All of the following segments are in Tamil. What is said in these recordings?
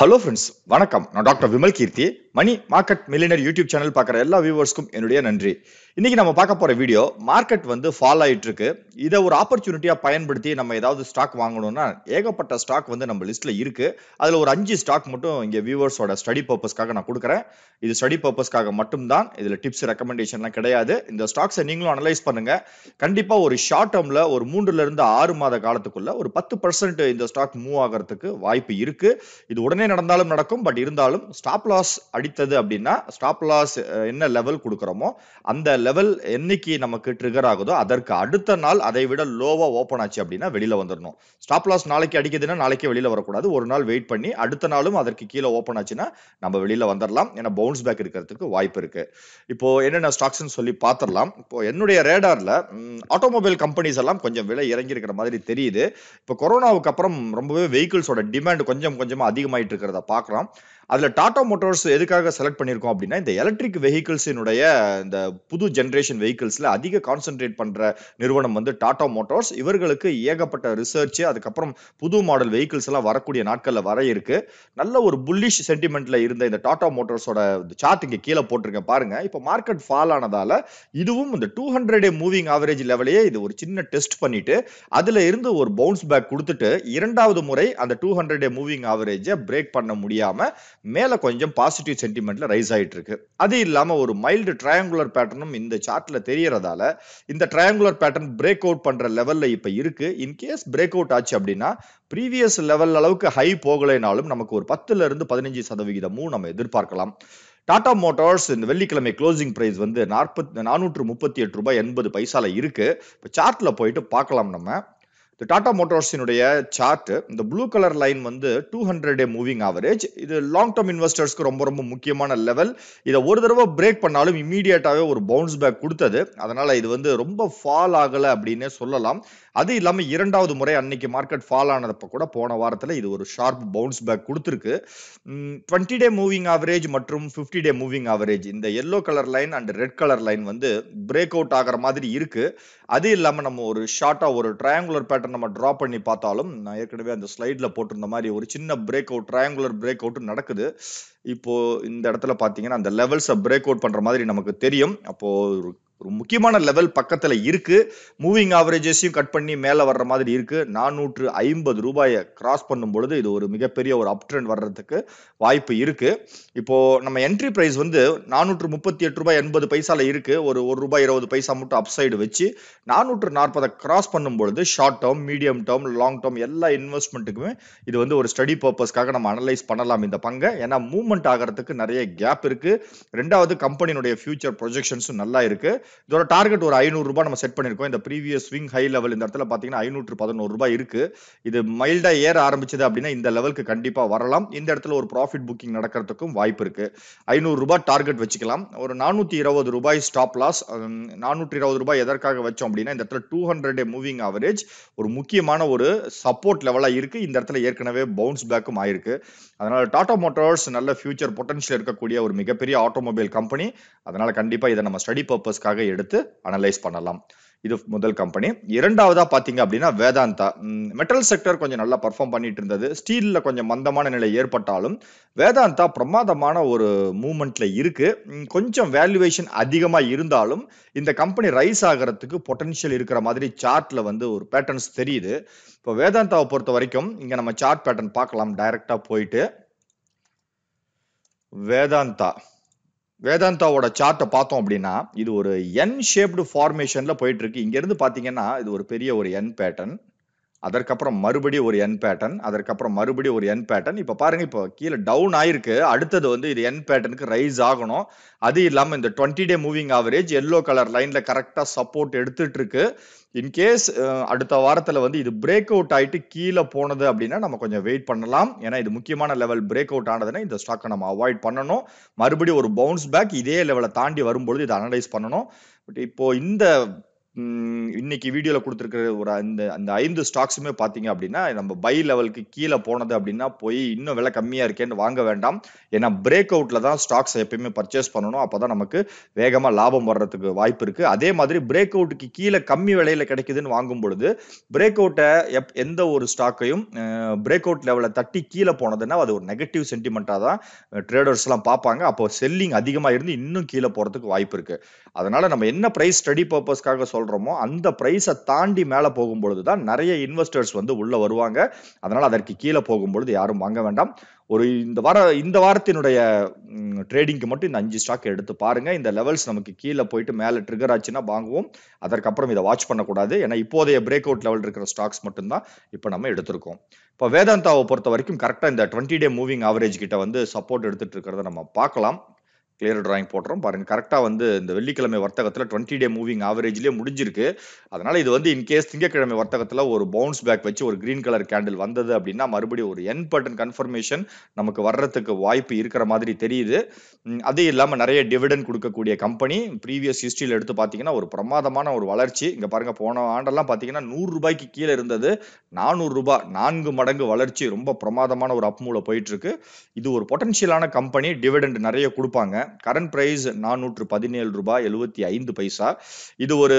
ஹலோ ஃப்ரெண்ட்ஸ், வணக்கம். நான் doctor Vimal Keerthi. Money market millionaire YouTube channel பார்க்குற எல்லா வியூவர்ஸ்க்கும் என்னுடைய நன்றி. இன்னைக்கு நம்ம பார்க்க போற வீடியோ, மார்க்கெட் வந்து ஃபால் ஆயிட்டு இருக்கு. இதை ஒரு ஆப்பர்ச்சுனிட்டியா பயன்படுத்தி நம்ம ஏதாவது ஸ்டாக் வாங்கணும்னா ஏகப்பட்ட ஸ்டாக் வந்து நம்ம லிஸ்ட்ல இருக்கு. அதுல ஒரு 5 ஸ்டாக் மட்டும் இங்க வியூவர்ஸோட ஸ்டடி பர்பஸ்க்காக நான் கொடுக்குறேன். இது ஸ்டடி பர்பஸ்க்காக மட்டும்தான். இதுல டிப்ஸ் ரெக்கமெண்டேஷன்லாம் கிடையாது. இந்த ஸ்டாக்ஸை நீங்களும் அனலைஸ் பண்ணுங்க. கண்டிப்பா ஒரு ஷார்ட் டேர்ம்ல ஒரு 3ல இருந்து 6 மாத காலத்துக்குள்ள ஒரு 10% இந்த ஸ்டாக் மூவ் ஆகிறதுக்கு வாய்ப்பு இருக்கு. இது உடனே நடந்தாலும் நடக்கும். பட் இருந்தாலும் ஸ்டாப் லாஸ் அடித்தது அப்படின்னா ஸ்டாப் லாஸ் என்ன லெவல் கொடுக்குறோமோ அந்த லெவல் என்னைக்கு நமக்கு ட்ரிகர் ஆகுதோ அதற்கு அடுத்த நாள் அதை விட லோவா ஓப்பன் ஆச்சு அப்படின்னா வெளியில வந்துடணும். ஸ்டாப் லாஸ் நாளைக்கு அடிக்குதுன்னா நாளைக்கே வெளியில வரக்கூடாது. ஒரு நாள் வெயிட் பண்ணி அடுத்த நாளும் அதற்கு கீழே ஓப்பன் ஆச்சுன்னா நம்ம வெளியில வந்துடலாம். ஏன்னா பவுன்ஸ் பேக் இருக்கிறதுக்கு வாய்ப்பு இருக்கு. இப்போ என்னென்ன ஸ்டாக்ஸ்ன்னு சொல்லி பார்த்துடலாம். இப்போ என்னுடைய ரேடார்ல ஆட்டோமொபைல் கம்பெனிஸ் எல்லாம் கொஞ்சம் விலை இறங்கி இருக்கிற மாதிரி தெரியுது. இப்போ கொரோனாவுக்கு அப்புறம் ரொம்பவே வெஹிக்கிள்ஸோட டிமாண்ட் கொஞ்சம் கொஞ்சமா அதிகமாயிட்டு இருக்கிறத பார்க்கலாம். அதுல டாடா மோட்டார்ஸ் எதுக்காக செலக்ட் பண்ணியிருக்கோம் அப்படின்னா இந்த எலக்ட்ரிக் வெஹிக்கிள்ஸினுடைய இந்த புது ஜெனரேஷன் வெஹிக்கிள்ஸ்ல அதிக கான்சென்ட்ரேட் பண்ற நிறுவனம் வந்து டாடா மோட்டார்ஸ். இவர்களுக்கு ஏகப்பட்ட ரிசர்ச், அதுக்கப்புறம் புது மாடல் வெஹிக்கிள்ஸ் எல்லாம் வரக்கூடிய நாட்கள்ல வர இருக்கு. நல்ல ஒரு புல்லிஷ் சென்டிமெண்ட்ல இருந்த இந்த டாடா மோட்டார்ஸோட சார்ட் இங்க கீழே போட்டிருக்கேன் பாருங்க. இப்போ மார்க்கெட் ஃபால் ஆனதால இதுவும் இந்த 200 மூவிங் ஆவரேஜ் லெவலையே இது ஒரு சின்ன டெஸ்ட் பண்ணிட்டு அதுல இருந்து ஒரு பவுன்ஸ் பேக் கொடுத்துட்டு இரண்டாவது முறை அந்த 200 மூவிங் ஆவரேஜை பிரேக் பண்ண முடியாம மேல கொஞ்சம் பாசிட்டிவ் சென்டிமெண்ட்ல ரைஸ் ஆயிட்டு இருக்கு. அது இல்லாம ஒரு மைல்டு ட்ரையாங்குலர் பேட்டர்னும் இந்த சார்ட்ல தெரியறதால இந்த ட்ரையாங்குலர் பேட்டர்ன் பிரேக் அவுட் பண்ற லெவல்ல இப்ப இருக்கு. இன்கேஸ் பிரேக் அவுட் ஆச்சு அப்படின்னா ப்ரீவியஸ் லெவல் அளவுக்கு ஹை போகலைனாலும் நமக்கு ஒரு 10ல இருந்து 15% நம்ம எதிர்பார்க்கலாம். டாடா மோட்டார்ஸ் இந்த வெள்ளிக்கிழமை க்ளோசிங் பிரைஸ் வந்து 438 ரூபாய் 80 பைசால இருக்கு. இப்போ சார்ட்ல போயிட்டு பார்க்கலாம் நம்ம. இந்த டாடா மோட்டார்ஸினுடைய சார்ட் இந்த ப்ளூ கலர் லைன் வந்து 200 மூவிங் ஆவரேஜ். இது லாங் டர்ம் இன்வெஸ்டர்ஸ்க்கு ரொம்ப ரொம்ப முக்கியமான லெவல். இதை ஒரு தடவை பிரேக் பண்ணாலும் இம்மீடியட்டாவே ஒரு பவுன்ஸ் பேக் கொடுத்தது. அதனால இது வந்து ரொம்ப ஃபால் ஆகல அப்படின்னே சொல்லலாம். அது இல்லாம இரண்டாவது முறை அன்னைக்கு மார்க்கெட் ஃபால் ஆனதப்ப கூட போன வாரத்துல இது ஒரு ஷார்ப் பவுன்ஸ் பேக் கொடுத்திருக்கு. 20 மூவிங் ஆவரேஜ் மற்றும் 50 மூவிங் ஆவரேஜ் இந்த yellow colour line and red colour line வந்து பிரேக் அவுட் ஆகிற மாதிரி இருக்கு. அது இல்லாம நம்ம ஒரு ஷார்ட்டா ஒரு ட்ரையாங்குலர் பேட்டர்ன் நம்ம டிரா பண்ணி பார்த்தாலும் நான் ஏற்கனவே அந்த ஸ்லைட்ல போட்டிருந்த மாதிரி ஒரு சின்ன break out triangular break out நடக்குது. இப்போ இந்த இடத்துல பாத்தீங்கன்னா அந்த லெவல்ஸை பிரேக் அவுட் பண்ற மாதிரி நமக்கு தெரியும். அப்போ ஒரு முக்கியமான லெவல் பக்கத்துல இருக்கு. மூவிங் ஆவரேஜஸையும் கட் பண்ணி மேல வர்ற மாதிரி இருக்கு. 450 ரூபாயை கிராஸ் பண்ணும் பொழுது இது ஒரு மிகப்பெரிய ஒரு அப் ட்ரெண்ட் வர்றதுக்கு வாய்ப்பு இருக்கு. இப்போ நம்ம என்ட்ரி பிரைஸ் வந்து 438 ரூபாய் 80 பைசால இருக்கு. ஒரு ரூபாய் 20 பைசா மட்டும் அப்சைடு வச்சு 440 கிராஸ் பண்ணும் பொழுது short term, medium term, long term எல்லா இன்வெஸ்ட்மெண்ட்டுக்குமே இது வந்து ஒரு ஸ்டடி பர்பஸ்க்காக நம்ம அனலைஸ் பண்ணலாம் இந்த பங்கை. ஏன்னா மூவ்மெண்ட் ஆகிறதுக்கு நிறைய கேப் இருக்கு. ரெண்டாவது கம்பெனியுடைய ஃபியூச்சர் ப்ரொஜெக்ஷன்ஸும் நல்லா இருக்கு. இதோட டார்கெட் ஒரு 500 ரூபாய் நம்ம செட் பண்ணிருக்கோம். இந்த ப்ரீவியஸ் ஸ்விங் ஹை லெவல் இந்த இடத்துல பாத்தீங்கன்னா 511 ரூபாய் இருக்கு. இது மைல்டா ஏற ஆரம்பிச்சது அப்படின்னா இந்த லெவலுக்கு கண்டிப்பா வரலாம். இந்த இடத்துல ஒரு ப்ராஃபிட் புக்கிங் நடக்கிறதுக்கும் வாய்ப்பு இருக்கு. 500 ரூபாய் டார்கெட் வச்சுக்கலாம். ஒரு 420 ரூபாய் ஸ்டாப் லாஸ். 420 ரூபாய் எதற்காக வச்சோம் அப்படின்னா இந்த இடத்துல 200 மூவிங் ஆவரேஜ் ஒரு முக்கியமான ஒரு சப்போர்ட் லெவலா இருக்கு. இந்த இடத்துல ஏற்கனவே பவுன்ஸ் பேக்கும் ஆயிருக்கு. அதனால டாடா மோட்டார்ஸ் நல்ல ஃபியூச்சர் பொட்டன்ஷியல் இருக்கக்கூடிய ஒரு மிகப்பெரிய ஆட்டோமொபைல் கம்பெனி. அதனால கண்டிப்பா இதை நம்ம ஸ்டடி பர்பஸ்க்காக எடுத்து அனலைஸ் பண்ணலாம். இது முதல் கம்பெனி. இரண்டாவதா பாத்தீங்க அப்படின்னா வேதாந்தா. மெட்டல் செக்டர் கொஞ்சம் நல்லா பர்ஃபார்ம் பண்ணிட்டு இருந்தது. ஸ்டீல்ல கொஞ்சம் மந்தமான நிலை ஏற்பட்டாலும் வேதாந்தா பிரமாதமான ஒரு மூவ்மெண்ட்ல இருக்கு. கொஞ்சம் வேல்யூவேஷன் அதிகமா இருந்தாலும் இந்த கம்பெனி ரைஸ் ஆகிறதுக்கு பொட்டன்ஷியல் இருக்கிற மாதிரி சார்ட்ல வந்து ஒரு பேட்டர்ன்ஸ் தெரியுது. இப்போ வேதாந்தாவை பொறுத்த வரைக்கும் இங்க நம்ம சார்ட் பேட்டர்ன் பார்க்கலாம். டைரக்டா போயிட்டு வேதாந்தாவோட சார்ட்டை பார்த்தோம் அப்படின்னா இது ஒரு என் ஷேப்டு ஃபார்மேஷன்ல போயிட்டு இருக்கு. இங்க இருந்து பாத்தீங்கன்னா இது ஒரு பெரிய ஒரு என் பேட்டர்ன், அதற்கப்புறம் மறுபடியும் ஒரு என் பேட்டர்ன், அதற்கப்புறம் மறுபடியும் ஒரு என் பேட்டர்ன். இப்ப பாருங்க, இப்போ கீழே டவுன் ஆயிருக்கு. அடுத்தது வந்து இது என் பேட்டர்னுக்கு ரைஸ் ஆகணும். அது இல்லாம இந்த 20 மூவிங் ஆவரேஜ் எல்லோ கலர் லைன்ல கரெக்டா சப்போர்ட் எடுத்துட்டு இருக்கு. இன்கேஸ் அடுத்த வாரத்துல வந்து இது பிரேக் அவுட் ஆயிட்டு கீழே போனது அப்படின்னா நம்ம கொஞ்சம் வெயிட் பண்ணலாம். ஏன்னா இது முக்கியமான லெவல் பிரேக் அவுட் ஆனதுன்னா இந்த ஸ்டாக்கை நம்ம அவாய்ட் பண்ணணும். மறுபடியும் ஒரு பவுன்ஸ் பேக் இதே லெவலை தாண்டி வரும்பொழுது இதை அனலைஸ் பண்ணணும். பட் இப்போ இந்த இன்னைக்கு வீடியோல குடுத்திருக்கிற ஒரு அந்த 5 ஸ்டாக்ஸுமே பார்த்தீங்க அப்படின்னா, நம்ம பை லெவலுக்கு கீழ போனது அப்படின்னா, போய் இன்னும் விலை கம்மியா இருக்கேன்னு வாங்க வேண்டாம். ஏன்னா பிரேக் அவுட்ல தான் ஸ்டாக்ஸ் எப்பயுமே பர்ச்சேஸ் பண்ணணும். அப்பதான் நமக்கு வேகமா லாபம் வர்றதுக்கு வாய்ப்பு இருக்கு. அதே மாதிரி பிரேக் அவுட்க்கு கீழ கம்மி விலையில கிடைக்குதுன்னு வாங்கும் பொழுது, பிரேக் அவுட்ட எந்த ஒரு ஸ்டாக்கையும் பிரேக் அவுட் லெவல தட்டி கீழ போனதுன்னா, அது ஒரு நெகட்டிவ் சென்டிமென்ட்டா தான் ட்ரேடர்ஸ்லாம் பார்ப்பாங்க. அப்போ செல்லிங் அதிகமா இருந்து இன்னும் கீழ போறதுக்கு வாய்ப்பு இருக்கு. அதனால நம்ம என்ன பிரைஸ் ஸ்டடி பர்பஸ்க்காக சொல்றோமோ, அந்த பிரைஸ தாண்டி மேல போகும்பொழுது தான் நெறைய இன்வெஸ்டர்ஸ் வந்து உள்ள வருவாங்க. அதனால அதற்கு கீழ போகும்பொழுது யாரும் வாங்க வேண்டாம். ஒரு இந்த வாரத்தினுடைய ட்ரேடிங்க்கு மட்டும் இந்த 5 ஸ்டாக் எடுத்து பாருங்க. இந்த லெவல்ஸ் நமக்கு கீழ போயிட்டு மேல ட்ரிகர் ஆச்சுன்னா வாங்குவோம். அதற்கப்புறம் இத வாட்ச் பண்ணக்கூடாது. ஏன்னா இப்போதைய பிரேக் அவுட் லெவல் இருக்கிற ஸ்டாக்ஸ் மட்டும் தான் இப்ப நம்ம எடுத்திருக்கோம். இப்ப வேதாந்தாவ பொறுத்தவரைக்கும் கரெக்ட்டா இந்த 20 டே மூவிங் ஆவரேஜ் கிட்ட வந்து சப்போர்ட் எடுத்துட்டு இருக்கிறத நம்ம பார்க்கலாம். கிளியர் டிராயிங் போடுறோம் பாருங்க. கரெக்ட்டா வந்து இந்த வெள்ளிக்கிழமை வர்த்தகத்துல 20 டே மூவிங் ஆவரேஜ்லயே முடிஞ்சிருக்கு. அதனால இது வந்து இன்கேஸ் திங்கட்கிழமை வர்த்தகத்துல ஒரு பவுன்ஸ் பேக் வச்சு ஒரு கிரீன் கலர் கேண்டில் வந்தது அப்படின்னா, மறுபடியும் ஒரு என் பட்டன் கன்ஃபர்மேஷன் நமக்கு வர்றதுக்கு வாய்ப்பு இருக்கிற மாதிரி தெரியுது. அது இல்லாம நெறைய டிவிடெண்ட் குடுக்கக்கூடிய கம்பெனி. ப்ரீவியஸ் ஹிஸ்டரியில எடுத்து பார்த்தீங்கன்னா, ஒரு பிரமாதமான ஒரு வளர்ச்சி. இங்க பாருங்க போன ஆண்டெல்லாம் பார்த்தீங்கன்னா, ரூ. 100க்கு கீழ இருந்தது. ரூ. 400 4 மடங்கு வளர்ச்சி. ரொம்ப பிரமாதமான ஒரு அப் மூவ்ல போயிட்டு இருக்கு. இது ஒரு பொட்டன்ஷியலான கம்பெனி. டிவிடெண்ட் நெறைய குடுப்பாங்க. கரண்ட் பிரைஸ் ரூ. 417.75. இது ஒரு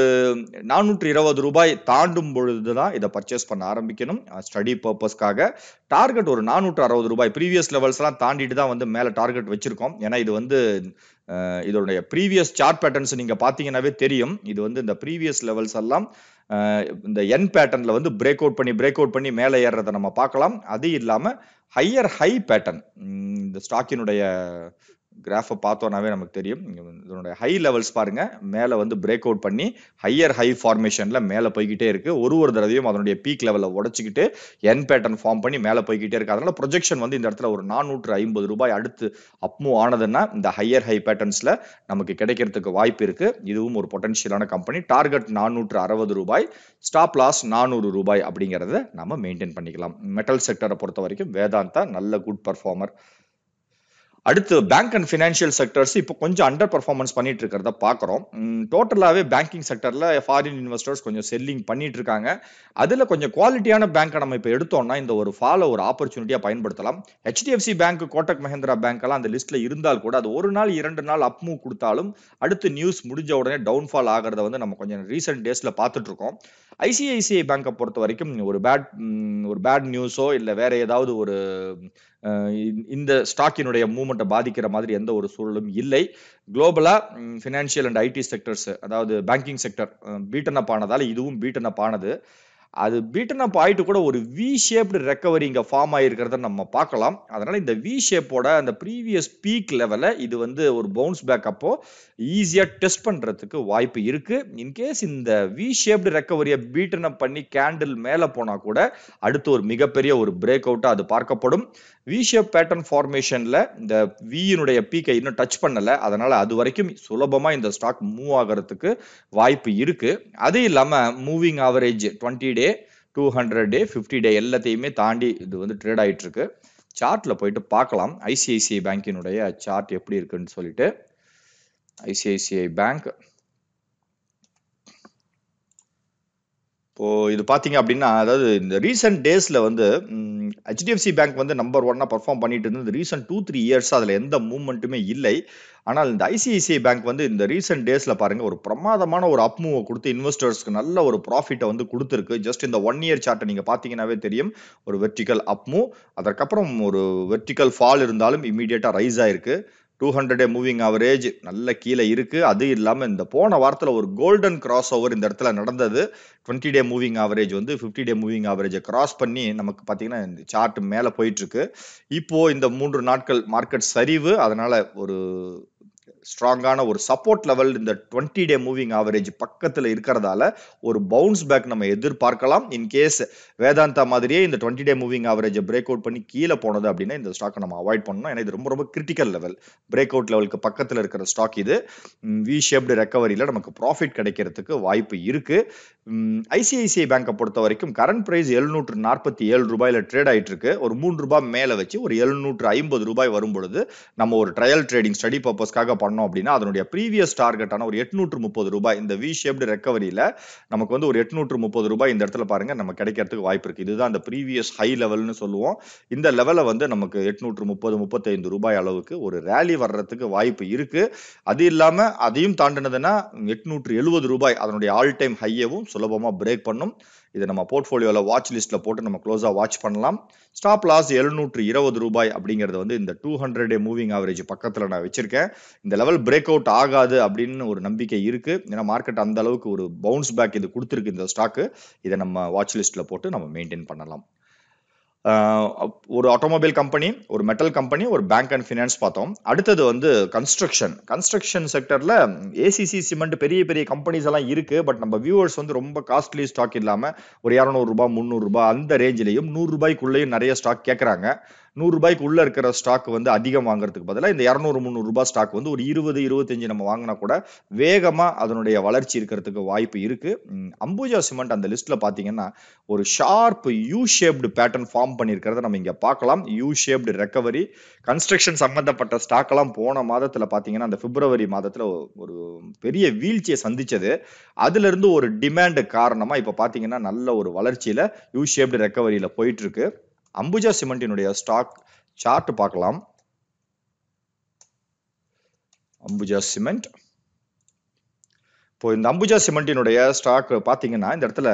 ரூ. 420 தாண்டும் பொழுது தான் இத பர்ச்சேஸ் பண்ண ஆரம்பிக்கணும். ஸ்டடி பர்ப்பஸ்க்காக. டார்கெட் ஒரு ரூ. 460. ப்ரீவியஸ் லெவல்ஸ் எல்லாம் தாண்டிட்டு தான் வந்து மேல டார்கெட் வச்சிருக்கோம். ஏன்னா இது வந்து இதோடைய ப்ரீவியஸ் சார்ட் பேட்டர்ன்ஸ் நீங்க பார்த்தீங்கன்னாவே தெரியும். இது வந்து இந்த ப்ரீவியஸ் லெவல்ஸ் எல்லாம் இந்த என் பேட்டர்ன்ல வந்து பிரேக் அவுட் பண்ணி மேல ஏறுறத நம்ம பார்க்கலாம். அது இல்லாம ஹையர் ஹை பேட்டர்ன் இந்த ஸ்டாக்கினுடைய கிராஃப பார்த்தோம்னாவே நமக்கு தெரியும். இதனுடைய ஹை லெவல்ஸ் பாருங்க. மேல வந்து பிரேக் அவுட் பண்ணி ஹையர் ஹை ஃபார்மேஷன்ல மேல போய்க்கிட்டே இருக்கு. ஒரு தடவையும் அதனுடைய பீக் லெவல உடைச்சுக்கிட்டு என் பேட்டர்ன் ஃபார்ம் பண்ணி மேல போய்க்கிட்டே இருக்கு. அதனால ப்ரொஜெக்ஷன் வந்து இந்த இடத்துல ஒரு ரூ. 450 அடுத்து அப் மூவ் ஆனதுன்னா இந்த ஹையர் ஹை பேட்டர்ன்ஸ்ல நமக்கு கிடைக்கிறதுக்கு வாய்ப்பு இருக்கு. இதுவும் ஒரு பொட்டன்ஷியலான கம்பெனி. டார்கெட் ரூ. 460, ஸ்டாப் லாஸ் ரூ. 400 அப்படிங்கறத நம்ம மெயின்டைன் பண்ணிக்கலாம். மெட்டல் செக்டரை பொறுத்த வரைக்கும் வேதாந்தா நல்ல குட் பர்ஃபார்மர். அடுத்து பேங்க் அண்ட் ஃபினான்ஷியல் செக்டர்ஸ் இப்போ கொஞ்சம் அண்டர் பெர்ஃபார்மன்ஸ் பண்ணிட்டு இருக்கிறத பார்க்குறோம். டோட்டலாகவே பேங்கிங் செக்டரில் ஃபாரின் இன்வெஸ்டர்ஸ் கொஞ்சம் செல்லிங் பண்ணிட்டு இருக்காங்க. அதில் கொஞ்சம் குவாலிட்டியான பேங்க்கை நம்ம இப்போ எடுத்தோம்னா இந்த ஒரு ஃபாலை ஒரு ஆப்பர்ச்சுனிட்டியாக பயன்படுத்தலாம். HDFC bank, Kotak Mahindra bank எல்லாம் அந்த லிஸ்ட்ல இருந்தால் கூட அது ஒரு நாள் 2 நாள் அப் மூவ் கொடுத்தாலும் அடுத்து நியூஸ் முடிஞ்ச உடனே டவுன்ஃபால் ஆகிறத வந்து நம்ம கொஞ்சம் ரீசெண்ட் டேஸ்ல பார்த்துட்டு இருக்கோம். ஐசிஐசிஐ பேங்கை பொறுத்த வரைக்கும் ஒரு பேட் நியூஸோ இல்லை வேற ஏதாவது ஒரு இந்த ஸ்டாக்கினுடைய மூவ்மெண்ட்டை பாதிக்கிற மாதிரி எந்த ஒரு சூழலும் இல்லை. குளோபலா ஃபினான்ஷியல் அண்ட் ஐடி செக்டர்ஸ், அதாவது பேங்கிங் செக்டர் பீட்டன் அப் ஆனதால இதுவும் பீட்டன் அப் ஆனது. அது பீட்டன் அப் ஆயிட்டு கூட ஒரு வி ஷேப்டு ரெக்கவரி இங்க ஃபார்ம் ஆயிருக்கிறத நம்ம பார்க்கலாம். அதனால இந்த வி ஷேப்போட அந்த ப்ரீவியஸ் பீக் லெவல இது வந்து ஒரு பவுன்ஸ் பேக் அப்போ ஈஸியா டெஸ்ட் பண்றதுக்கு வாய்ப்பு இருக்கு. இன்கேஸ் இந்த வி ஷேப்டு ரெக்கவரியை பீட்டன் அப் பண்ணி கேண்டில் மேல போனா கூட அடுத்து ஒரு மிகப்பெரிய ஒரு பிரேக் அவுட்டா அது பார்க்கப்படும். வி ஷேப் பேட்டர்ன் ஃபார்மேஷன்ல இந்த வியினுடைய பீக்கை இன்னும் டச் பண்ணல. அதனால அது வரைக்கும் சுலபமா இந்த ஸ்டாக் மூவ் ஆகிறதுக்கு வாய்ப்பு இருக்கு. அது இல்லாம மூவிங் ஆவரேஜ் 20 டே, 200 டே, 50 டே எல்லாத்தையுமே தாண்டி இது வந்து ட்ரேட் ஆயிட்டு இருக்கு. சார்ட்ல போயிட்டு பார்க்கலாம் ஐசிஐசிஐ பேங்கினுடைய சார்ட் எப்படி இருக்குன்னு சொல்லிட்டு. ஐசிஐசிஐ பேங்க் இப்போ இது பாத்தீங்க அப்படின்னா, அதாவது இந்த ரீசெண்ட் டேஸ்ல வந்து ஹெச்டிஎஃப்சி பேங்க் வந்து நம்பர் 1 பெர்ஃபார்ம் பண்ணிட்டு இருந்தது. ரீசெண்ட் 2-3 இயர்ஸ் அதுல எந்த மூவ்மெண்ட்டுமே இல்லை. ஆனால் இந்த ஐசிஐசிஐ பேங்க் வந்து இந்த ரீசெண்ட் டேஸ்ல பாருங்க ஒரு பிரமாதமான ஒரு அப் மூவ் கொடுத்து இன்வெஸ்டர்ஸ்க்கு நல்ல ஒரு ப்ராஃபிட்டை வந்து கொடுத்துருக்கு. ஜஸ்ட் இந்த 1 இயர் சார்ட்டை நீங்க பாத்தீங்கன்னாவே தெரியும். ஒரு வெர்டிகல் அப் மூவ், அதற்கப்புறம் ஒரு வெர்டிகல் ஃபால் இருந்தாலும் இமீடியட்டா ரைஸ் ஆயிருக்கு. 200 டே மூவிங் ஆவரேஜ் நல்ல கீழே இருக்கு. அது இல்லாம இந்த போன வாரத்துல ஒரு கோல்டன் கிராஸ் ஓவர் இந்த இடத்துல நடந்தது. 20 டே மூவிங் ஆவரேஜ் வந்து 50 டே மூவிங் ஆவரேஜை கிராஸ் பண்ணி நமக்கு பாத்தீங்கன்னா இந்த சார்ட் மேல போயிட்டு இருக்கு. இப்போ இந்த 3 நாட்கள் மார்க்கெட் சரிவு, அதனால ஒரு ஸ்ட்ராங்கான ஒரு சப்போர்ட் லெவல் இந்த 20 டே மூவிங் ஆவரேஜ் பக்கத்துல இருக்கிறதால ஒரு பவுன்ஸ் பேக் நம்ம எதிர்பார்க்கலாம். இன்கேஸ் வேதாந்தா மாதிரியே இந்த 20 டே மூவிங் ஆவரேஜை பிரேக் அவுட் பண்ணி கீழே போனது அப்படின்னா இந்த ஸ்டாக்கை நம்ம அவாய்ட் பண்ணணும். ஏன்னா இது ரொம்ப ரொம்ப கிரிட்டிக்கல் லெவல். பிரேக் அவுட் லெவலுக்கு பக்கத்துல இருக்கிற ஸ்டாக் இது. வி ஷேப்டு ரெக்கவரியில நமக்கு ப்ராஃபிட் கிடைக்கிறதுக்கு வாய்ப்பு இருக்கு. ஐசிஐசிஐ பேங்கை பொறுத்த வரைக்கும் கரண்ட் பிரைஸ் 747 ரூபாயில ட்ரேட் ஆயிட்டு இருக்கு. ஒரு 3 ரூபாய் மேல வச்சு ஒரு 750 ரூபாய் வரும் பொழுது நம்ம ஒரு ட்ரையல் ட்ரேடிங் ஸ்டடி பர்பஸ்க்காக பண்ணோம் அப்படின்னா அதனுடைய ப்ரீவியஸ் டார்கெட்டான ஒரு 830 ரூபாய் இந்த வி ஷேப்டு ரெக்கவரியில நமக்கு வந்து ஒரு 830 ரூபாய் இந்த இடத்துல பாருங்க நம்ம கிடைக்கிறதுக்கு வாய்ப்பு இருக்கு. இதுதான் அந்த ப்ரீவியஸ் ஹை லெவல்னு சொல்லுவோம். இந்த லெவலை வந்து நமக்கு 830-35 ரூபாய் அளவுக்கு ஒரு ரேலி வர்றதுக்கு வாய்ப்பு இருக்கு. அது இல்லாம அதையும் தாண்டினதுன்னா 870 ரூபாய் அதனுடைய ஆல் டைம் ஹையவும் சுலபமா பிரேக் பண்ணும். இதை நம்ம போர்ட்ஃபோலியோல வாட்ச் லிஸ்ட்ல போட்டு நம்ம க்ளோஸா வாட்ச் பண்ணலாம். ஸ்டாப் லாஸ் 720 ரூபாய் அப்படிங்கிறது வந்து இந்த 200 டே மூவிங் ஆவரேஜ் பக்கத்துல நான் வச்சிருக்கேன். இந்த லெவல் பிரேக் அவுட் ஆகாது அப்படின்னு ஒரு நம்பிக்கை இருக்கு. ஏன்னா மார்க்கெட் அந்த அளவுக்கு ஒரு பவுன்ஸ் பேக் இது கொடுத்துருக்கு இந்த ஸ்டாக்கு. இதை நம்ம வாட்ச் லிஸ்ட்ல போட்டு நம்ம மெயின்டைன் பண்ணலாம். ஒரு ஆட்டோமொபைல் கம்பெனி, ஒரு மெட்டல் கம்பெனி, ஒரு பேங்க் அண்ட் ஃபினான்ஸ் பார்த்தோம். அடுத்தது வந்து கன்ஸ்ட்ரக்ஷன் செக்டர்ல ஏசிசி சிமெண்ட் பெரிய பெரிய கம்பெனிஸ் எல்லாம் இருக்கு. பட் நம்ம வியூவர்ஸ் வந்து ரொம்ப காஸ்ட்லி ஸ்டாக் இல்லாம ஒரு 200 ரூபாய் 300 ரூபாய் அந்த ரேஞ்சிலையும் 100 ரூபாய்க்குள்ளேயும் நிறைய ஸ்டாக் கேட்கறாங்க. 100 ரூபாய்க்கு உள்ள இருக்கிற ஸ்டாக் வந்து அதிகம் வாங்குறதுக்கு பதிலாக இந்த 200-300 ரூபாய் ஸ்டாக் வந்து ஒரு 20-25 நம்ம வாங்கினா கூட வேகமா அதனுடைய வளர்ச்சி இருக்கிறதுக்கு வாய்ப்பு இருக்கு. அம்புஜா சிமெண்ட் அந்த லிஸ்ட்ல பாத்தீங்கன்னா ஒரு sharp U shaped pattern form பண்ணியிருக்கிறத நம்ம இங்க பார்க்கலாம். யூ ஷேப்டு ரெக்கவரி கன்ஸ்ட்ரக்ஷன் சம்பந்தப்பட்ட ஸ்டாக் எல்லாம் போன மாதத்துல பாத்தீங்கன்னா அந்த பிப்ரவரி மாதத்துல ஒரு பெரிய வீழ்ச்சியை சந்திச்சது. அதுல இருந்து ஒரு டிமாண்ட் காரணமா இப்ப பாத்தீங்கன்னா நல்ல ஒரு வளர்ச்சியில யூ ஷேப்டு ரெக்கவரியில போயிட்டு இருக்கு. அம்புஜா சிமெண்டினுடைய ஸ்டாக் சார்ட் பார்க்கலாம். அம்புஜா சிமெண்ட் இப்போ இந்த அம்புஜா சிமெண்டினுடைய ஸ்டாக் பாத்தீங்கன்னா இந்த இடத்துல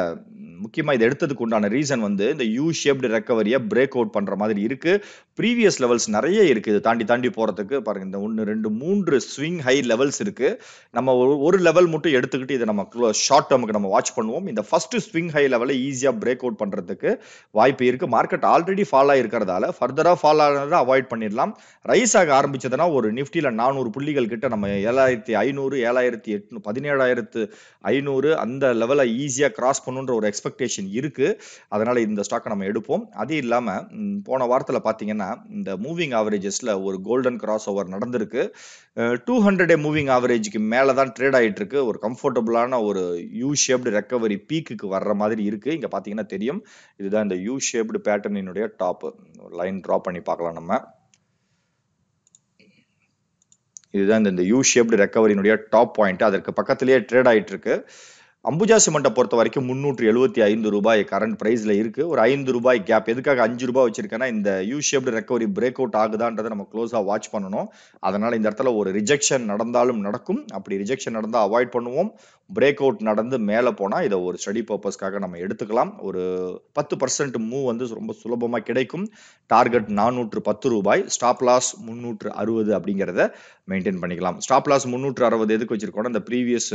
முக்கியமா இது எடுத்ததுக்கு உண்டான ரீசன் வந்து இந்த யூ ஷேப்டு ரெக்கவரியை பிரேக் அவுட் பண்ற மாதிரி இருக்கு. ப்ரீவியஸ் லெவல்ஸ் நிறைய இருக்கு. இது தாண்டி போறதுக்கு பாருங்க இந்த 1 2 3 ஸ்விங் ஹை லெவல்ஸ் இருக்கு. நம்ம ஒரு லெவல் மட்டும் எடுத்துக்கிட்டு இதை நம்ம ஷார்ட் டேர்முக்கு நம்ம வாட்ச் பண்ணுவோம். இந்த ஃபர்ஸ்ட் ஸ்விங் ஹை லெவலை ஈஸியா பிரேக் அவுட் பண்றதுக்கு வாய்ப்பு இருக்கு. மார்க்கெட் ஆல்ரெடி ஃபால் ஆயிருக்கிறதால ஃபர்தரா ஃபால் ஆனதை அவாய்ட் பண்ணிடலாம். ரைஸ் ஆக ஆரம்பிச்சதுன்னா ஒரு நிஃப்டில 400 புள்ளிகள் கிட்ட நம்ம 7500 7800 17500 அந்த லெவலை ஈஸியா கிராஸ் பண்ணுன்ற ஒரு எக்ஸ்பெக்டேஷன் இருக்கு. அதனால இந்த ஸ்டாக்கை நம்ம எடுப்போம். அது இல்லாம போன வாரத்துல பாத்தீங்கன்னா இந்த மூவிங் ஆவரேஜஸ்ல ஒரு கோல்டன் கிராஸ் ஓவர் நடந்திருக்கு. 200 டே மூவிங் ஆவரேஜ்க்கு மேலதான் ட்ரேட் ஆயிட்டு இருக்கு. ஒரு கம்ஃபர்டபுளான ஒரு யூ ஷேப்டு ரெக்கவரி பீக்குக்கு வர்ற மாதிரி இருக்கு. இங்க பாத்தீங்கன்னா தெரியும். இதுதான் இந்த யூ ஷேப்டு பேட்டர்னினுடைய டாப். லைன் டிரா பண்ணி பார்க்கலாம் நம்ம. இதுதான் இந்த யூ ஷேப்டு ரெக்கவரியினுடைய டாப் பாயிண்ட். அதற்கு பக்கத்திலேயே ட்ரேட் ஆயிட்டு இருக்கு. அம்புஜா சிமெண்ட்டை பொறுத்த வரைக்கும் 375 ரூபாய் கரண்ட் பிரைஸ்ல இருக்கு. ஒரு 5 ரூபாய் கேப். எதுக்காக 5 ரூபாய் வச்சிருக்கேன்னா இந்த U shaped recovery break out ஆகுதான்றதை நம்ம க்ளோஸா வாட்ச் பண்ணணும். அதனால இந்த இடத்துல ஒரு ரிஜெக்ஷன் நடந்தாலும் நடக்கும். அப்படி ரிஜெக்ஷன் நடந்தா அவாய்ட் பண்ணுவோம். பிரேக் அவுட் நடந்து மேல போனா இதை ஒரு ஸ்டடி பர்பஸ்க்காக நம்ம எடுத்துக்கலாம். ஒரு 10% மூவ் வந்து ரொம்ப சுலபமா கிடைக்கும். டார்கெட் 410 ரூபாய், ஸ்டாப் லாஸ் 360 அப்படிங்கிறத மெயின்டைன் பண்ணிக்கலாம். ஸ்டாப் லாஸ் 360 எதுக்கு வச்சிருக்கோம்னா இந்த ப்ரீவியஸ்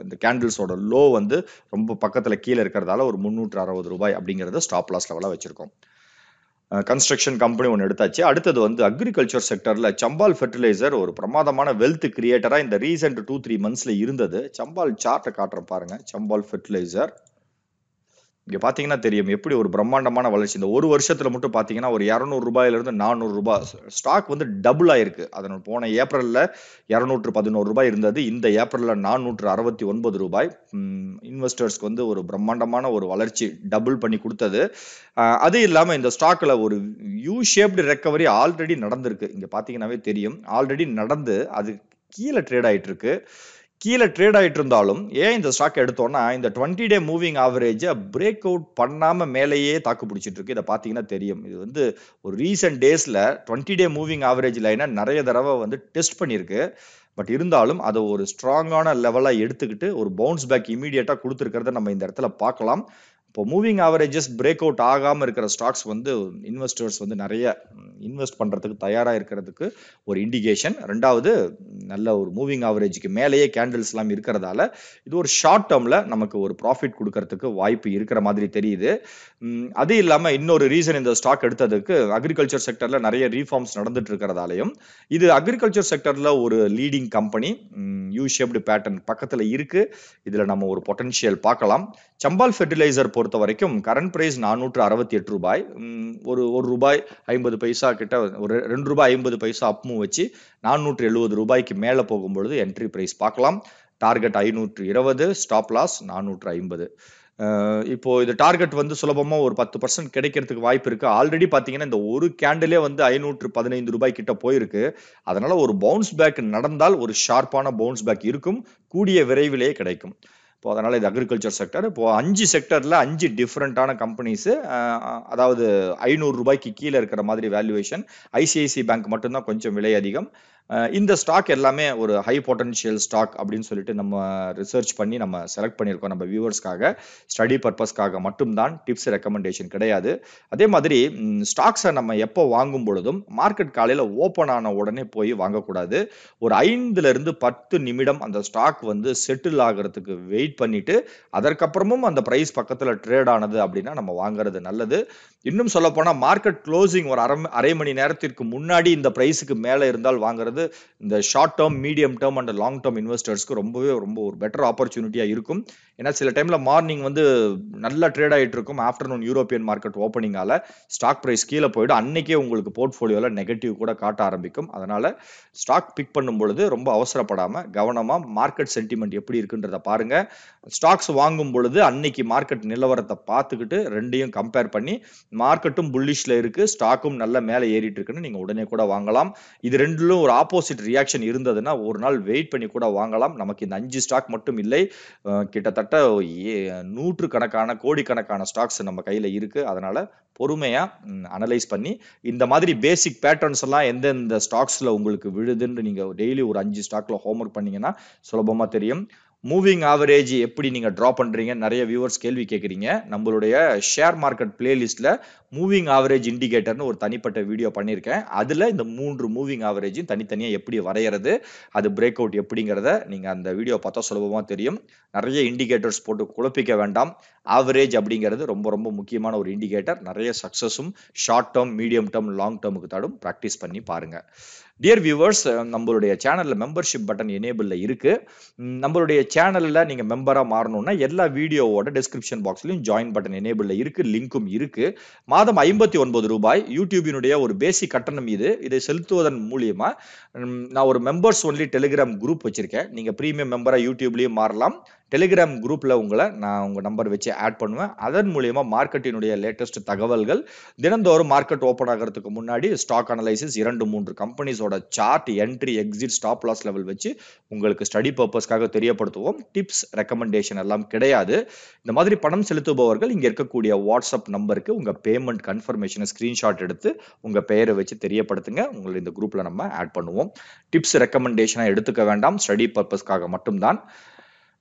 இந்த கேண்டில்ஸோட லோ வந்து ரொம்ப பக்கத்துல கீழே இருக்கிறதால ஒரு 360 ரூபாய் அப்படிங்கறத ஸ்டாப் லாஸ் லெவலா வச்சிருக்கோம். கன்ஸ்ட்ரக்ஷன் கம்பெனி ஒன்று எடுத்தாச்சு. அடுத்தது வந்து அக்ரிகல்ச்சர் செக்டர்ல சம்பால் ஃபெர்டிலைசர் ஒரு பிரமாதமான வெல்த் கிரியேட்டரா இந்த ரீசெண்ட் 2-3 மந்த்ஸ்ல இருந்தது. சம்பால் சார்ட்டை காட்டுறேன் பாருங்க. சம்பால் ஃபெர்டிலைசர் இங்க பாத்தீங்கன்னா தெரியும் எப்படி ஒரு பிரம்மாண்டமான வளர்ச்சி. இந்த ஒரு வருஷத்துல மட்டும் பாத்தீங்கன்னா ஒரு 200 ரூபாயில இருந்து 400 ரூபாய் ஸ்டாக் வந்து டபுள் ஆயிருக்கு. அதனோட போன ஏப்ரல்ல 211 ரூபாய் இருந்தது. இந்த ஏப்ரல்ல 469 ரூபாய். இன்வெஸ்டர்ஸ்க்கு வந்து ஒரு பிரம்மாண்டமான ஒரு வளர்ச்சி டபுள் பண்ணி கொடுத்தது. அது இல்லாம இந்த ஸ்டாக்ல ஒரு யூ ஷேப்டு ரெக்கவரி ஆல்ரெடி நடந்திருக்கு. இங்க பாத்தீங்கன்னாவே தெரியும். ஆல்ரெடி நடந்து அது கீழே ட்ரேட் ஆயிட்டு இருக்கு. கீழே ட்ரேட் ஆயிட்டு இருந்தாலும் ஏன் இந்த ஸ்டாக் எடுத்தோம்னா இந்த 20 டே மூவிங் ஆவரேஜ் பிரேக் அவுட் பண்ணாம மேலேயே தாக்கு பிடிச்சிட்டு இருக்கு. இதை பாத்தீங்கன்னா தெரியும். இது வந்து ஒரு ரீசெண்ட் டேஸ்ல 20 டே மூவிங் ஆவரேஜ் லைனை நிறைய தடவை வந்து டெஸ்ட் பண்ணியிருக்கு. பட் இருந்தாலும் அதை ஒரு ஸ்ட்ராங்கான லெவலா எடுத்துக்கிட்டு ஒரு பவுன்ஸ் பேக் இமீடியட்டா கொடுத்துருக்கிறத நம்ம இந்த இடத்துல பார்க்கலாம். இப்போ மூவிங் ஆவரேஜஸ் பிரேக் அவுட் ஆகாம இருக்கிற ஸ்டாக்ஸ் வந்து இன்வெஸ்டர்ஸ் வந்து நிறைய இன்வெஸ்ட் பண்றதுக்கு தயாரா இருக்கிறதுக்கு ஒரு இண்டிகேஷன். ரெண்டாவது நல்ல ஒரு மூவிங் ஆவரேஜ்க்கு மேலேயே கேண்டில்ஸ் எல்லாம் இருக்கிறதால இது ஒரு ஷார்ட் டேர்ம்ல நமக்கு ஒரு ப்ராஃபிட் கொடுக்கறதுக்கு வாய்ப்பு இருக்கிற மாதிரி தெரியுது. அது இல்லாம இன்னொரு ரீசன் இந்த ஸ்டாக் எடுத்ததுக்கு அக்ரிகல்ச்சர் செக்டர்ல நிறைய ரீஃபார்ம்ஸ் நடந்துட்டு இருக்கிறதாலையும் இது அக்ரிகல்ச்சர் செக்டர்ல ஒரு leading company you shaped pattern பக்கத்துல இருக்கு. இதுல நம்ம ஒரு பொட்டன்ஷியல் பார்க்கலாம். சம்பால் ஃபெர்டிலைசர் பொறுத்த வரைக்கும் கரண்ட் பிரைஸ் 468 ரூபாய். ஒரு ரூபாய் 50 பைசா கிட்ட ஒரு 2 ரூபாய் 50 பைசா அப்மூவ் வச்சு 470 ரூபாய்க்கு மேல போகும்பொழுது என்ட்ரி பிரைஸ் பார்க்கலாம். Target 520, stop loss 450. இப்போ இது டார்கெட் வந்து சுலபமா ஒரு 10% கிடைக்கிறதுக்கு வாய்ப்பு இருக்கு. ஆல்ரெடி பார்த்தீங்கன்னா, இந்த ஒரு கேண்டிலே வந்து ரூ. 515 கிட்ட போயிருக்கு. அதனால ஒரு பவுன்ஸ் பேக் நடந்தால் ஒரு ஷார்ப்பான பவுன்ஸ் பேக் இருக்கும். கூடிய விரைவிலேயே கிடைக்கும். இப்போ அதனால இது அக்ரிகல்ச்சர் செக்டர். இப்போ 5 செக்டர்ல 5 டிஃபரண்டான கம்பெனிஸ், அதாவது ரூ. 500 கீழ இருக்கிற மாதிரி வேல்யூவேஷன். ஐசிஐசிஐ பேங்க் மட்டும் தான் கொஞ்சம் விலை அதிகம். இந்த ஸ்டாக் எல்லாமே ஒரு ஹை பொட்டன்ஷியல் ஸ்டாக் அப்படின்னு சொல்லிட்டு நம்ம ரிசர்ச் பண்ணி நம்ம செலக்ட் பண்ணியிருக்கோம் நம்ம வியூவர்ஸ்க்காக. ஸ்டடி பர்பஸ்க்காக மட்டும்தான், டிப்ஸ் ரெக்கமெண்டேஷன் கிடையாது. அதே மாதிரி ஸ்டாக்ஸை நம்ம எப்போ வாங்கும் பொழுதும் மார்க்கெட் காலையில் ஓப்பன் ஆன உடனே போய் வாங்கக்கூடாது. ஒரு 5 to 10 நிமிடம் அந்த ஸ்டாக் வந்து செட்டில் ஆகிறதுக்கு வெயிட் பண்ணிட்டு அதற்கப்புறமும் அந்த பிரைஸ் பக்கத்தில் ட்ரேட் ஆனது அப்படின்னா நம்ம வாங்குறது நல்லது. இன்னும் சொல்ல போனா மார்க்கெட் க்ளோசிங் ஒரு அரை மணி நேரத்திற்கு முன்னாடி இந்த பிரைஸுக்கு மேலே இருந்தால் வாங்குறது இந்த short term, medium term and long term இன்வெஸ்டர்ஸ்க்கு ரொம்ப ஒரு பெட்டர் ஆப்பர்ச்சுனிட்டியா இருக்கும். ஏன்னா சில டைம்ல மார்னிங் வந்து நல்லா ட்ரேட் ஆயிட்டு இருக்கும். ஆஃப்டர்நூன் யூரோப்பியன் மார்க்கெட் ஓப்பனிங்கால ஸ்டாக் பிரைஸ் கீழே போயிடும். அன்னைக்கே உங்களுக்கு போர்ட்ஃபோலியோல நெகட்டிவ் கூட காட்ட ஆரம்பிக்கும். அதனால ஸ்டாக் பிக் பண்ணும் பொழுது ரொம்ப அவசரப்படாம கவனமா மார்க்கெட் சென்டிமெண்ட் எப்படி இருக்குன்றத பாருங்க. ஸ்டாக்ஸ் வாங்கும் பொழுது அன்னைக்கு மார்க்கெட் நிலவரத்தை பார்த்துக்கிட்டு ரெண்டையும் கம்பேர் பண்ணி, மார்க்கெட்டும் புல்லிஷ்ல இருக்கு, ஸ்டாக்கும் நல்ல மேலே ஏறிட்டு இருக்குன்னு நீங்க உடனே கூட வாங்கலாம். இது ரெண்டிலும் ஒரு ஆப்போசிட் ரியாக்ஷன் இருந்ததுன்னா ஒரு நாள் வெயிட் பண்ணி கூட வாங்கலாம். நமக்கு இந்த 5 ஸ்டாக் மட்டும் இல்லை, கிட்டத்தட்ட நூற்றுக்கணக்கான கோடிக்கணக்கான ஸ்டாக்ஸ் நம்ம கையில இருக்கு. அதனால பொறுமையா அனலைஸ் பண்ணி இந்த மாதிரி பேசிக் பேட்டர்ன்ஸ் எல்லாம் எந்தெந்த ஸ்டாக்ஸ்ல உங்களுக்கு விழுதுன்னு நீங்க டெய்லி ஒரு 5 ஸ்டாக்ல ஹோம்ஒர்க் பண்ணீங்கன்னா சுலபமா தெரியும். மூவிங் ஆவரேஜ் எப்படி நீங்க டிரா பண்றீங்க, நிறைய வியூவர்ஸ் கேள்வி கேட்குறீங்க. நம்மளுடைய ஷேர் மார்க்கெட் பிளேலிஸ்ட்ல மூவிங் ஆவரேஜ் இண்டிகேட்டர்னு ஒரு தனிப்பட்ட வீடியோ பண்ணியிருக்கேன். அதுல இந்த 3 மூவிங் ஆவரேஜும் தனித்தனியா எப்படி வரையறது, அது பிரேக் அவுட் எப்படிங்கிறத நீங்க அந்த வீடியோ பார்த்தா சுலபமா தெரியும். நிறைய இண்டிகேட்டர்ஸ் போட்டு குழப்பிக்க வேண்டாம். ஆவரேஜ் அப்படிங்கிறது ரொம்ப முக்கியமான ஒரு இண்டிகேட்டர். நிறைய சக்சஸும் short term, medium term, long டேர்முக்கு தடும் ப்ராக்டிஸ் பண்ணி பாருங்க. டியர் வியூவர்ஸ், நம்மளுடைய சேனல்ல மெம்பர்ஷிப் பட்டன் எனேபிள்ல இருக்கு. நம்மளுடைய சேனல்ல நீங்க மெம்பரா மாறணும்னா எல்லா வீடியோவோட டிஸ்கிரிப்ஷன் பாக்ஸ்லயும் ஜாயின் பட்டன் எனேபிள்ல இருக்கு, லிங்க்கும் இருக்கு. மாதம் ரூ. 59 யூடியூபினுடைய ஒரு பேசிக் கட்டணம் இது. இதை செலுத்துவதன் மூலியமா நான் ஒரு மெம்பர்ஸ் ஒன்லி டெலிகிராம் குரூப் வச்சிருக்கேன். நீங்க பிரீமியம் மெம்பரா யூடியூப்லயும் மாறலாம். டெலிகிராம் குரூப்ல நான் உங்க நம்பர் வச்சு ஆட் பண்ணுவேன். அதன் மூலியமா மார்க்கெட்டினுடைய லேட்டஸ்ட் தகவல்கள், தினந்தோறும் மார்க்கெட் ஓபன் ஆகிறதுக்கு முன்னாடி ஸ்டாக் அனலைசிஸ், 2-3 கம்பெனிஸோட chart, entry, exit, stop loss level வச்சு உங்களுக்கு ஸ்டடி பர்பஸ்க்காக தெரியப்படுத்துவோம். டிப்ஸ் ரெக்கமெண்டேஷன் எல்லாம் கிடையாது. இந்த மாதிரி பணம் செலுத்துபவர்கள் இங்க இருக்கக்கூடிய வாட்ஸ்அப் நம்பருக்கு உங்க பேமெண்ட் கன்ஃபர்மேஷனை ஸ்கிரீன்ஷாட் எடுத்து உங்க பெயரை வச்சு தெரியப்படுத்துங்க. உங்களை இந்த குரூப்ல நம்ம ஆட் பண்ணுவோம். டிப்ஸ் ரெக்கமெண்டேஷனை எடுத்துக்க வேண்டாம், ஸ்டடி பர்பஸ்க்காக மட்டும்தான்.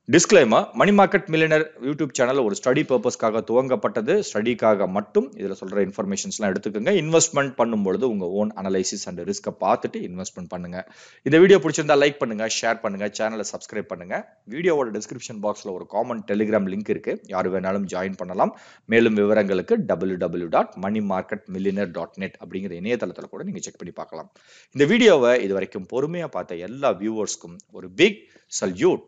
Disclaimer: money market millionaire YouTube channel ஒரு ஸ்டடி பர்பஸ்க்காக துவங்கப்பட்டது. ஸ்டடிக்காக மட்டும் இதுல சொல்ற இன்ஃபர்மேஷன்ஸ்லாம் எடுத்துக்கோங்க. இன்வெஸ்ட்மெண்ட் பண்ணும்பொழுது உங்க ஓன் அனலைசிஸ் அண்ட் ரிஸ்கை பார்த்துட்டு இன்வெஸ்ட்மெண்ட் பண்ணுங்க. இந்த வீடியோ பிடிச்சிருந்தா லைக் பண்ணுங்க, ஷேர் பண்ணுங்க, சேனலை சப்ஸ்கிரைப் பண்ணுங்க. வீடியோவோட டிஸ்கிரிப்ஷன் பாக்ஸ்ல ஒரு காமன் டெலிகிராம் லிங்க் இருக்கு, யாரு வேணாலும் ஜாயின் பண்ணலாம். மேலும் விவரங்களுக்கு www.moneymarketmillionaire.net அப்படிங்கிற இணையதளத்துல கூட நீங்க செக் பண்ணி பார்க்கலாம். இந்த வீடியோவை இது வரைக்கும் பொறுமையா பார்த்த எல்லா வியூவர்ஸ்க்கும் ஒரு பிக் சல்யூட்.